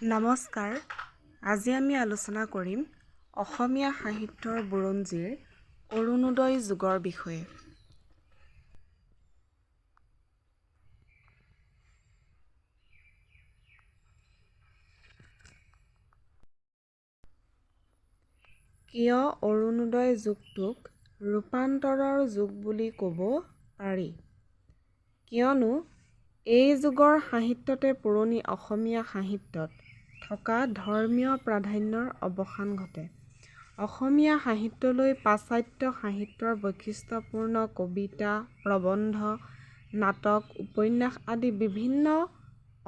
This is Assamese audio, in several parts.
নমস্কাৰ। আজি আমি আলোচনা কৰিম অসমীয়া সাহিত্যৰ বুৰঞ্জীৰ অৰুণোদয় যুগৰ বিষয়ে। কিয় অৰুণোদয় যুগটোক ৰূপান্তৰৰ যুগ বুলি ক'ব পাৰি? কিয়নো এই যুগৰ সাহিত্যতে পুৰণি অসমীয়া সাহিত্যত থকা ধৰ্মীয় প্ৰাধান্যৰ অৱসান ঘটে। অসমীয়া সাহিত্যলৈ পাশ্চাত্য সাহিত্যৰ বৈশিষ্ট্যপূৰ্ণ কবিতা, প্ৰবন্ধ, নাটক, উপন্যাস আদি বিভিন্ন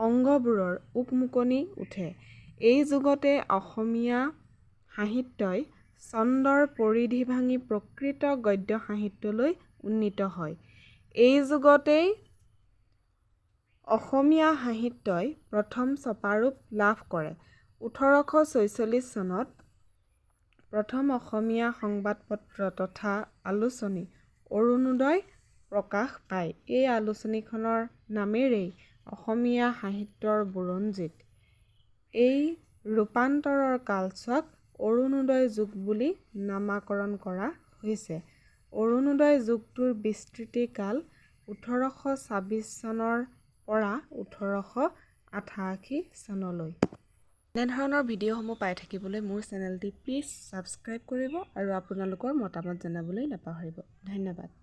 অংগবোৰৰ উকমুকনি উঠে। এই যুগতে অসমীয়া সাহিত্যই ছন্দৰ পৰিধি ভাঙি প্ৰকৃত গদ্য সাহিত্যলৈ উন্নীত হয়। এই যুগতেই অসমীয়া সাহিত্যই প্ৰথম ছপাৰূপ লাভ কৰে। ১৮৪৬ চনত প্ৰথম অসমীয়া সংবাদপত্ৰ তথা আলোচনী অৰুণোদয় প্ৰকাশ পায়। এই আলোচনীখনৰ নামেৰেই অসমীয়া সাহিত্যৰ বুৰঞ্জীত এই ৰূপান্তৰৰ কালছোৱাক অৰুণোদয় যুগ বুলি নামাকৰণ কৰা হৈছে। অৰুণোদয় যুগটোৰ বিস্তৃতি কাল ১৮২৬ চনৰ পৰা ১৮৮৮ চনলৈ। এনেধৰণৰ ভিডিঅ'সমূহ পাই থাকিবলৈ মোৰ চেনেলটি প্লিজ ছাবস্ক্ৰাইব কৰিব আৰু আপোনালোকৰ মতামত জনাবলৈ নাপাহৰিব। ধন্যবাদ।